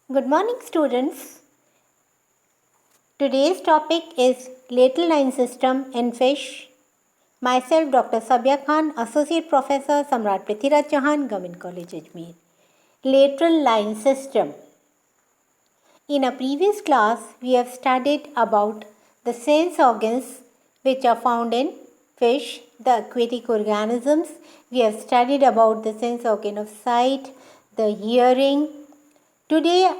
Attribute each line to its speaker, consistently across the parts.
Speaker 1: Good morning, students. Today's topic is lateral line system in fish. Myself, Dr. Sabia Khan, Associate Professor, Samrat Prithviraj Chauhan, Government College, Ajmer. Lateral line system. In a previous class, we have studied about the sense organs which are found in fish, the aquatic organisms. We have studied about the sense organ of sight, the hearing. Today,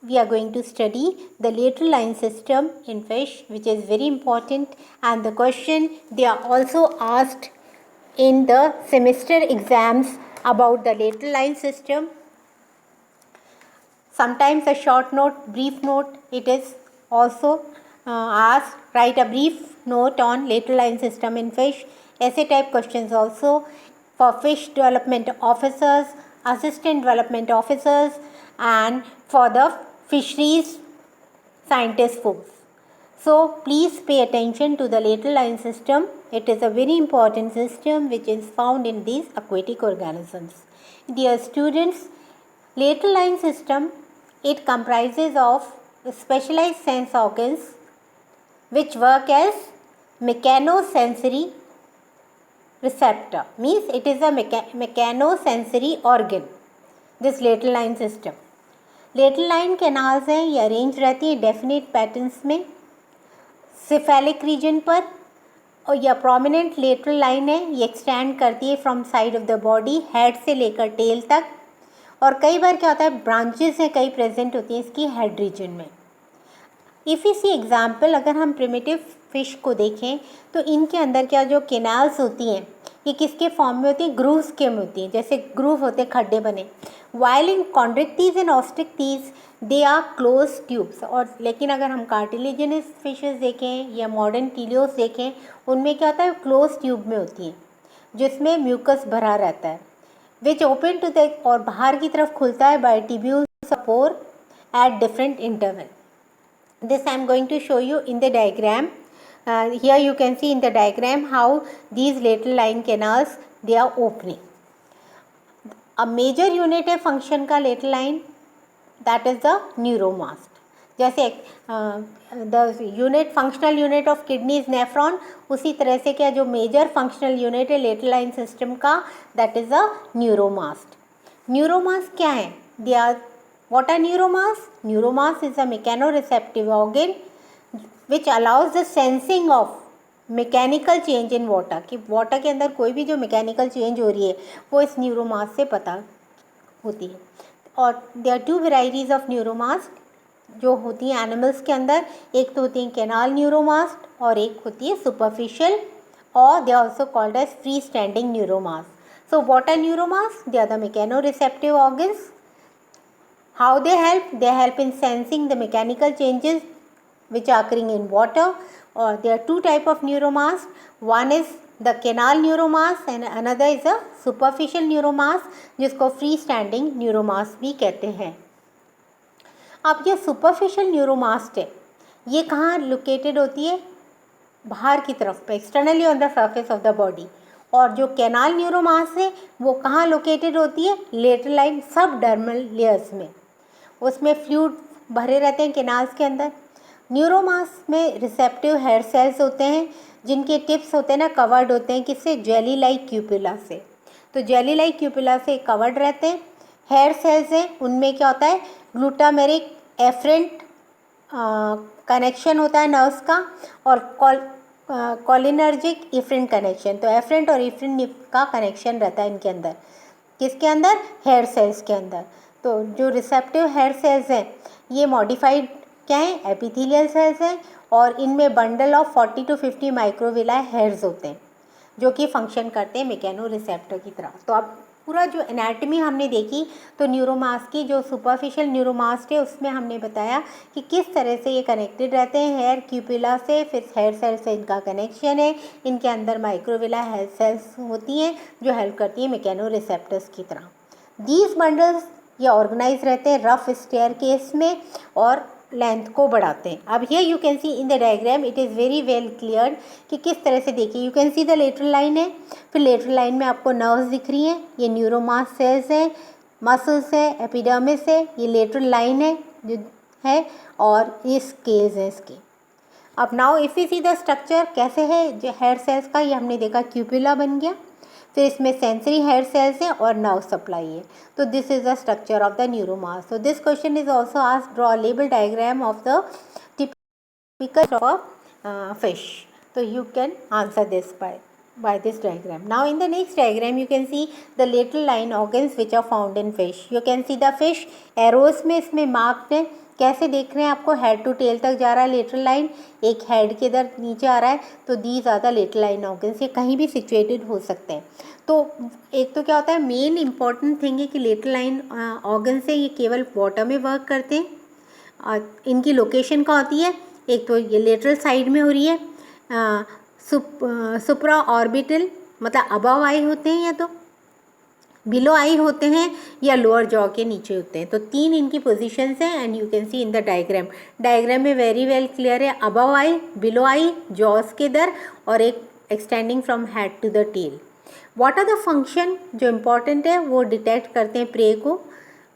Speaker 1: we are going to study the lateral line system in fish, which is very important, and the question they are also asked in the semester exams about the lateral line system. Sometimes a short note, brief note, it is also asked. Write a brief note on lateral line system in fish. Essay type questions also for fish development officers, assistant development officers, and for the fisheries scientist folks. So please pay attention to the lateral line system. It is a very important system which is found in these aquatic organisms. Dear students, lateral line system, it comprises of specialized sense organs which work as mechanosensory receptor. Means it is a mechanosensory organ, this lateral line system. Lateral line canals हैं, ये arrange रहती हैं definite patterns में cephalic reason पर, और यह prominent lateral line है, ये एक्सटेंड करती है from side of the body, head से लेकर टेल तक, और कई बार क्या होता है ब्रांचेस हैं कई प्रेजेंट होती हैं इसकी हेड रीजन में. इफ़ यू सी एग्जाम्पल, अगर हम प्रिमिटिव फिश को देखें तो इनके अंदर क्या जो केनाल्स होती हैं ये किसके फॉर्म में होती हैं, ग्रूव्स के में होती हैं, जैसे ग्रूव होते हैं खड्डे बने. While in chondrichthyes and osteichthyes they are close tubes. और लेकिन अगर हम कार्टिलेजिनस फिशेस देखें या मॉडर्न टीलियोस देखें, उनमें क्या होता है क्लोज ट्यूब में होती हैं जिसमें म्यूकस भरा रहता है, विच ओपन टू द, और बाहर की तरफ खुलता है by tubules of pore at different interval. This I am going to show you in the diagram. Here you can see in the diagram how these lateral line canals they are opening. A major unit है function का lateral line, that is the neuromast. जैसे the unit functional unit of kidney is nephron, उसी तरह से क्या जो major functional unit है lateral line system का, that is the neuromast. Neuromast क्या है? They are What are neuromass? Neuromass is a mechanoreceptive organ which allows the sensing of mechanical change in water. कि water के अंदर कोई भी जो mechanical change हो रही है वो इस neuromass से पता होती है. और there are two varieties of neuromass जो होती हैं animals के अंदर. एक तो होती है canal neuromass और एक होती है superficial, और they are also called as freestanding neuromass. So what are neuromass? They are the mechanoreceptive organs. How they help? They help in sensing the mechanical changes which are occurring in water. Or there are two type of neuromass. One is the canal neuromass and another is a superficial neuromass जिसको freestanding neuromass भी कहते हैं. अब ये superficial neuromass है, ये कहाँ located होती है? बाहर की तरफ पे, externally on the surface of the body. और जो कैनाल न्यूरोमास है वो कहाँ लोकेटेड होती है? लेटरल लाइन सबडर्मल लेयर्स में, उसमें फ्लूइड भरे रहते हैं कैनाल्स के अंदर. न्यूरोमास में रिसेप्टिव हेयर सेल्स होते हैं जिनके टिप्स होते हैं ना कवर्ड होते हैं किससे? जेली लाइक क्यूपुला से. तो जेली लाइक क्यूपुला से कवर्ड रहते हैं. हेयर सेल्स हैं, उनमें क्या होता है ग्लूटामेरिक एफरेंट कनेक्शन होता है नर्व्स का, और कोलिनर्जिक इफरेंट कनेक्शन. तो एफरेंट और इफरेंट का कनेक्शन रहता है इनके अंदर. किसके अंदर? हेयर सेल्स के अंदर. तो जो रिसेप्टिव हेयर सेल्स हैं ये मॉडिफाइड क्या हैं? एपिथेलियल सेल्स हैं, और इनमें bundle of 40 to 50 microvilli hairs होते हैं जो कि फंक्शन करते हैं मेकेनो रिसेप्टर की तरह. तो अब पूरा जो एनाटमी हमने देखी तो न्यूरोमास की जो सुपरफिशियल न्यूरोमास है उसमें हमने बताया कि किस तरह से ये कनेक्टेड रहते हैं हेयर क्यूपुला से, फिर हेयर सेल से इनका कनेक्शन है, इनके अंदर माइक्रोविला हेयर सेल्स होती हैं जो हेल्प करती हैं मेकेनो रिसेप्टर्स की तरह. दीज बंडल्स ये ऑर्गेनाइज रहते हैं रफ स्टेयर केस में और लेंथ को बढ़ाते हैं. अब here you can see in the diagram it is very well clear कि किस तरह से देखिए. You can see the lateral line है, फिर लेटरल लाइन में आपको नर्व्स दिख रही हैं, ये न्यूरोमास सेल्स हैं, मसल्स है, एपिडर्मिस है, ये लेटरल लाइन है जो है, और ये स्केल्स है इसके। अब now if you see the structure कैसे है जो हेयर सेल्स का, ये हमने देखा क्यूपुला बन गया, फिर इसमें सेंसरी हेयर सेल्स है और नर्व सप्लाई है। तो this is the structure of the neuromast. So this question is also asked, draw label diagram of the typical of fish. So you can answer this by this diagram. Now in the next diagram you can see the lateral line organs which are found in fish. You can see the fish arrows में इसमें marked है। कैसे देख रहे हैं आपको, head to tell तक जा रहा है लेटरल लाइन, एक हेड के इधर नीचे आ रहा है, तो these are the lateral line organs. ये कहीं भी सिचुएटेड हो सकते हैं। तो एक तो क्या होता है, मेन इंपॉर्टेंट थिंग है कि लेटरल लाइन ऑर्गन से ये केवल वाटर में वर्क करते हैं और इनकी लोकेशन क्या होती है, एक तो ये लेटरल साइड में हो रही है, सुप्रा ऑर्बिटल मतलब अबव आई होते हैं या तो बिलो आई होते हैं या लोअर जॉ के नीचे होते हैं। तो तीन इनकी पोजीशंस हैं and you can see in the diagram में वेरी वेल क्लियर है, above eye, below eye, jaws के इधर, और एक extending from head to the tail. What are the function जो इम्पॉर्टेंट है, वो डिटेक्ट करते हैं प्रे को,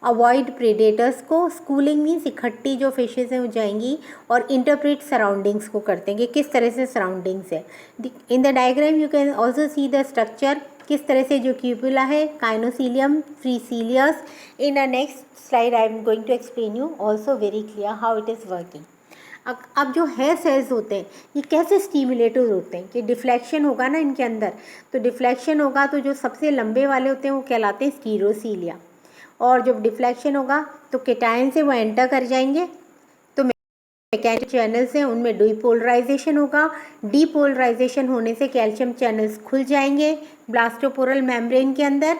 Speaker 1: अवॉइड प्रेडेटर्स को, स्कूलिंग मीन्स इकट्ठी जो फिशेज हैं वो जाएंगी, और इंटरप्रेट सराउंडिंग्स को करते हैं कि किस तरह से सराउंडिंग्स है। In the diagram you can also see the structure, किस तरह से जो क्यूपुला है, काइनोसीलियम, फ्रीसीलियस। In a next slide I am going to explain you also very clear how it is working. अब जो हेयर सेल्स होते हैं ये कैसे स्टिमुलेटेड होते हैं कि डिफ्लेक्शन होगा ना इनके अंदर, तो डिफ्लेक्शन होगा तो जो सबसे लंबे वाले होते हैं वो कहलाते हैं स्टीरोसीलिया, और जब डिफ्लेक्शन होगा तो केटायन से वो एंटर कर जाएंगे, तो मैकेनिकल चैनल्स हैं उनमें डीपोलराइजेशन होगा, डीपोलराइजेशन होने से कैल्शियम चैनल्स खुल जाएंगे ब्लास्टोपोरल मेम्ब्रेन के अंदर,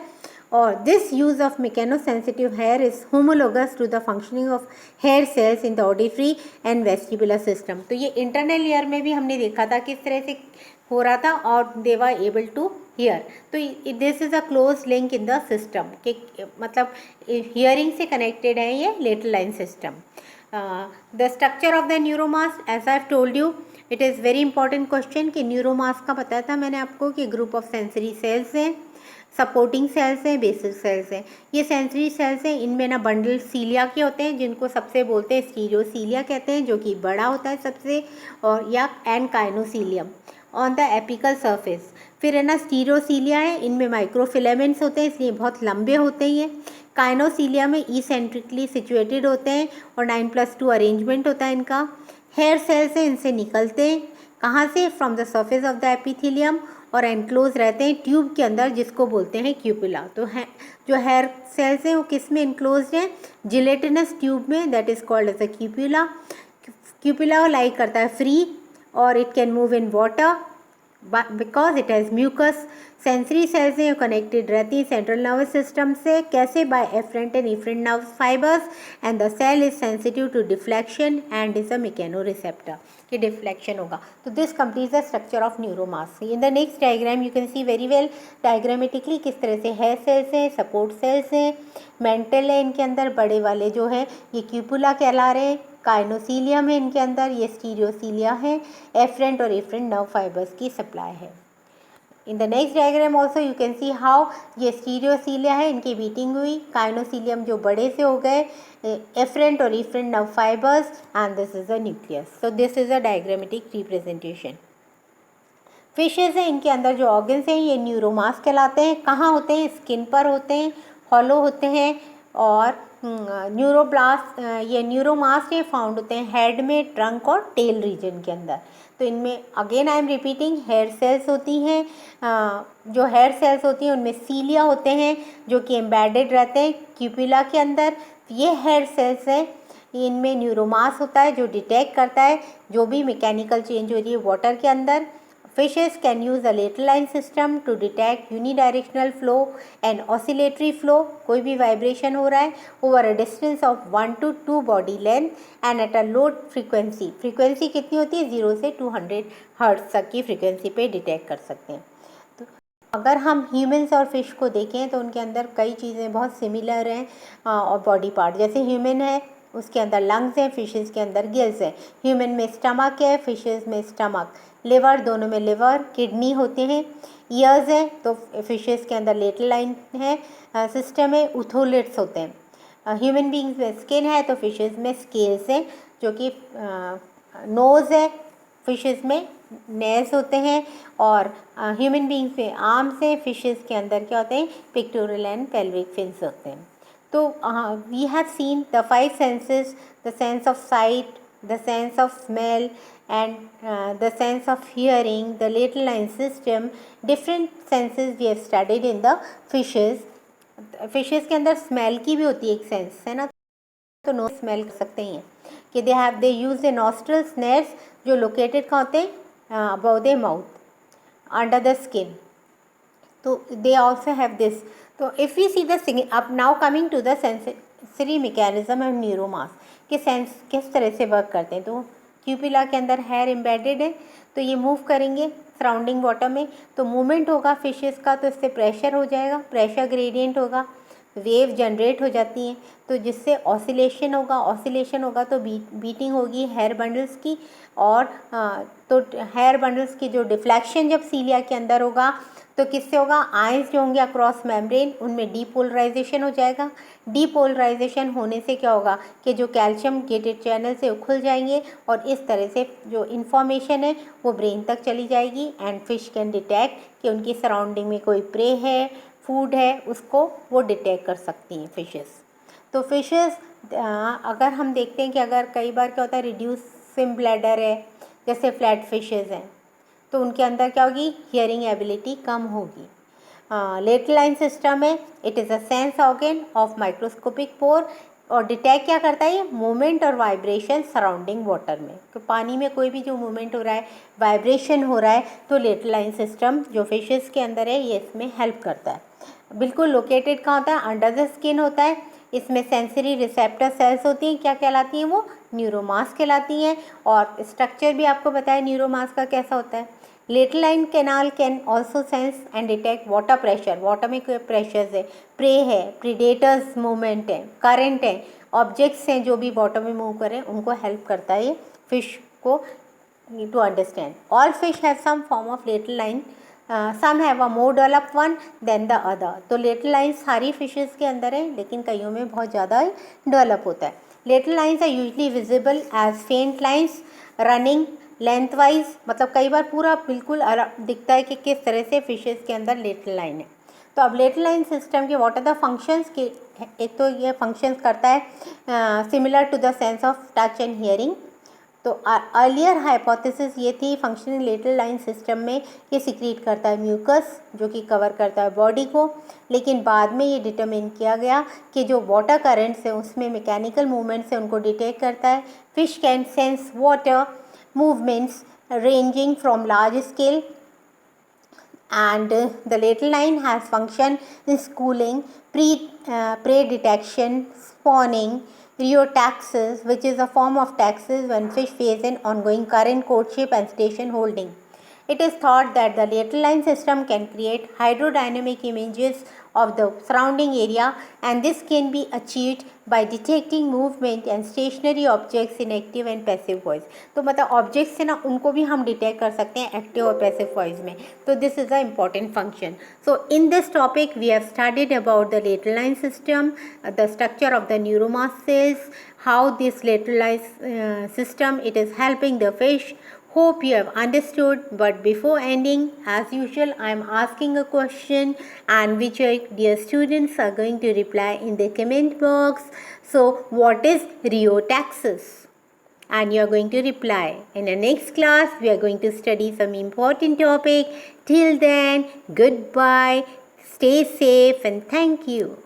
Speaker 1: और this use of mechanosensitive hair is homologous to the functioning of hair cells in the auditory and vestibular system. तो ये इंटरनल ईयर में भी हमने देखा था किस तरह से हो रहा था, और they were able to hear. तो this is a close link in the system कि मतलब हियरिंग से कनेक्टेड है ये lateral line system. The structure of the neuromast, as I have told you, it is very important question कि neuromast का बताया था मैंने आपको कि ग्रुप ऑफ सेंसरी सेल्स हैं, सपोर्टिंग सेल्स हैं, बेसिक सेल्स हैं। ये सेंसरी सेल्स हैं, इनमें ना बंडल सीलिया के होते हैं जिनको सबसे बोलते हैं स्टीरियोसीलिया कहते हैं, जो कि बड़ा होता है सबसे, और या and kinocilium on the apical surface. फिर है ना स्टीरोसीलिया है, इनमें माइक्रोफिलामेंट्स होते हैं इसलिए बहुत लंबे होते हैं ये। काइनोसीलिया में इसेंट्रिकली सिचुएटेड होते हैं और 9+2 अरेंजमेंट होता है इनका। हेयर सेल्स से इनसे निकलते हैं, कहाँ से, from the surface of the epithelium, और एनक्लोज रहते हैं ट्यूब के अंदर जिसको बोलते हैं क्यूपुला। तो है जो हेयर सेल्स हैं वो किस में इनक्लोज हैं, जिलेटिनस ट्यूब में, that is called as a cupula. Cupula like करता है फ्री और it can move in water because it has mucus. Sensory cells हैं कनेक्टेड रहती हैं सेंट्रल नर्वस सिस्टम से, कैसे, by afferent and efferent nerve fibres, and the cell is sensitive to deflection and is a mechanoreceptor कि deflection होगा। तो this completes the structure of neuromast. In the next diagram you can C very well diagrammatically किस तरह से hair cells हैं, support sales हैं, mental है इनके अंदर, बड़े वाले जो हैं ये क्यूपुला कहला रहे हैं, काइनोसीलियम है इनके अंदर, ये स्टीरियोसीलिया है, एफरेंट और इफरेंट नर्व फाइबर्स की सप्लाई है। In the next diagram also you can see how ये स्टीरियोसीलिया है, इनकी बीटिंग हुई, काइनोसीलियम जो बड़े से हो गए, एफरेंट और efferent nerve fibres, and this is a nucleus. So this is a diagrammatic representation. Fishes हैं इनके अंदर जो ऑर्गन्स हैं ये न्यूरोमास कहलाते हैं। कहाँ होते हैं, स्किन पर होते हैं, हॉलो होते हैं, और न्यूरोब्लास्ट ये न्यूरोमास ये फाउंड होते हैं हेड में, ट्रंक और टेल रीजन के अंदर। तो इनमें again I am repeating hair cells होती हैं, जो हेयर सेल्स होती हैं उनमें सीलिया होते हैं जो कि एम्बेडेड रहते हैं क्यूपुला के अंदर। ये हेयर सेल्स हैं, इनमें न्यूरोमास होता है जो डिटेक्ट करता है जो भी मैकेनिकल चेंज हो रही है वाटर के अंदर। Fishes can use a lateral line system to detect unidirectional flow and oscillatory flow, कोई भी वाइब्रेशन हो रहा है over a distance of 1 to 2 body length and at a low frequency। Frequency कितनी होती है, 0 से 200 हर्ट्ज तक की फ्रीक्वेंसी पे डिटेक्ट कर सकते हैं। तो अगर हम ह्यूमन्स और फिश को देखें तो उनके अंदर कई चीज़ें बहुत सिमिलर हैं और बॉडी पार्ट, जैसे ह्यूमन है उसके अंदर लंग्स हैं, फिशेस के अंदर गिल्स है। ह्यूमन में स्टमक है, फिशेस में स्टमक, लिवर, दोनों में लिवर, किडनी होते हैं, ईयर्स है, तो फिशेस के अंदर लेटल लाइन है, सिस्टम है, उथोलिट्स होते हैं। ह्यूमन बींग्स में स्किन है, तो फिशेस में स्केल्स हैं, जो कि नोज़ है, फिशेस में नेल्स होते हैं, और ह्यूमन बींग्स में आर्म्स हैं, फिशेस के अंदर क्या होते हैं, पिक्टोरल एंड पेल्विक फिन्स होते हैं। तो we have seen the 5 senses, the sense of sight, the sense of smell, and the sense of hearing, the lateral line system, different senses we have studied in the fishes. Fishes के अंदर smell की भी होती है एक sense, है ना, तो नो स्मेल कर सकते हैं कि they use the nostrils, nares, जो लोकेटेड कहाँ होते हैं, above the mouth, under the skin, तो दे ऑल्सो हैव दिस। तो इफ़ वी सी द अब now coming to the sensory mechanism and neuromast, कि सेंस किस तरह से वर्क करते हैं। तो क्यूपिला के अंदर हेयर एम्बेडेड है, तो ये मूव करेंगे सराउंडिंग वाटर में, तो मूवमेंट होगा फिशेस का, तो इससे प्रेशर हो जाएगा, प्रेशर ग्रेडियंट होगा, वेव जनरेट हो जाती हैं, तो जिससे ऑसिलेशन होगा तो बीटिंग होगी हेयर बंडल्स की, और तो हेयर बंडल्स की जो डिफ्लेक्शन जब सीलिया के अंदर होगा तो किससे होगा, आयंस जो होंगे अक्रॉस मेम्ब्रेन, उनमें डीपोलराइजेशन हो जाएगा। डीपोलराइजेशन होने से क्या होगा कि जो कैल्शियम गेटेड चैनल से खुल जाएंगे, और इस तरह से जो इन्फॉर्मेशन है वो ब्रेन तक चली जाएगी, एंड फिश कैन डिटेक्ट कि उनकी सराउंडिंग में कोई प्रे है, फूड है, उसको वो डिटेक्ट कर सकती हैं फिशेस। तो फिशेस अगर हम देखते हैं कि अगर कई बार क्या होता है, रिड्यूस स्विम ब्लैडर है, जैसे फ्लैट फिशेस हैं, तो उनके अंदर क्या होगी, हियरिंग एबिलिटी कम होगी। लेटल लाइन सिस्टम है, it is a sense organ of microscopic pore, और डिटेक्ट क्या करता है, ये मूवमेंट और वाइब्रेशन सराउंडिंग वाटर में, तो पानी में कोई भी जो मूवमेंट हो रहा है, वाइब्रेशन हो रहा है, तो लेटल लाइन सिस्टम जो फिशेस के अंदर है ये इसमें हेल्प करता है। बिल्कुल लोकेटेड कहाँ होता है, अंडर द स्किन होता है। इसमें सेंसरी रिसेप्टर सेल्स होती हैं, क्या कहलाती हैं वो, न्यूरोमास कहलाती हैं। और स्ट्रक्चर भी आपको बताया न्यूरोमास का कैसा होता है। Lateral line canal can also sense and detect water pressure, water में कोई प्रेशर्स है, प्रे है, प्रीडेटर्स मूवमेंट है, करंट है, ऑब्जेक्ट्स हैं जो भी वाटर में मूव करें, उनको हेल्प करता है ये फिश को to understand. All fish have some form of lateral line, some have a more develop one than the other. तो लेटल लाइन्स सारी फिशेस के अंदर है, लेकिन कईयों में बहुत ज़्यादा डेवलप होता है। Lateral lines are usually visible as faint lines running lengthwise, मतलब कई बार पूरा बिल्कुल दिखता है कि किस तरह से फिशेस के अंदर लेटल लाइन है। तो अब लेटल लाइन सिस्टम के व्हाट आर द फंक्शंस के, एक तो ये फंक्शंस करता है similar to the sense of touch and hearing. तो अर्लियर हाइपोथेसिस ये थी फंक्शनल लेटल लाइन सिस्टम में ये सिक्रीट करता है म्यूकस, जो कि कवर करता है बॉडी को, लेकिन बाद में ये डिटरमिन किया गया कि जो वाटर करंट्स है उसमें मैकेनिकल मूवमेंट्स है, उनको डिटेक्ट करता है। Fish can sense water movements ranging from large scale, and the lateral line has function in schooling, prey detection, spawning, rheotaxis, which is a form of taxis when fish face an ongoing current, courtship and station holding. It is thought that the lateral line system can create hydrodynamic images of the surrounding area, and this can be achieved by detecting movement and stationary objects in active and passive voice. तो मतलब objects है ना, उनको भी हम detect कर सकते हैं एक्टिव और पैसिव वॉइस में। तो this is a important function. So in this topic we have studied about the lateral line system, the structure of the neuromast cells, how this lateral line system it is helping the fish. Hope you have understood, but before ending, as usual, I am asking a question and which your dear students are going to reply in the comment box. So, what is rheotaxis? And you are going to reply. In the next class, we are going to study some important topic. Till then, goodbye, stay safe and thank you.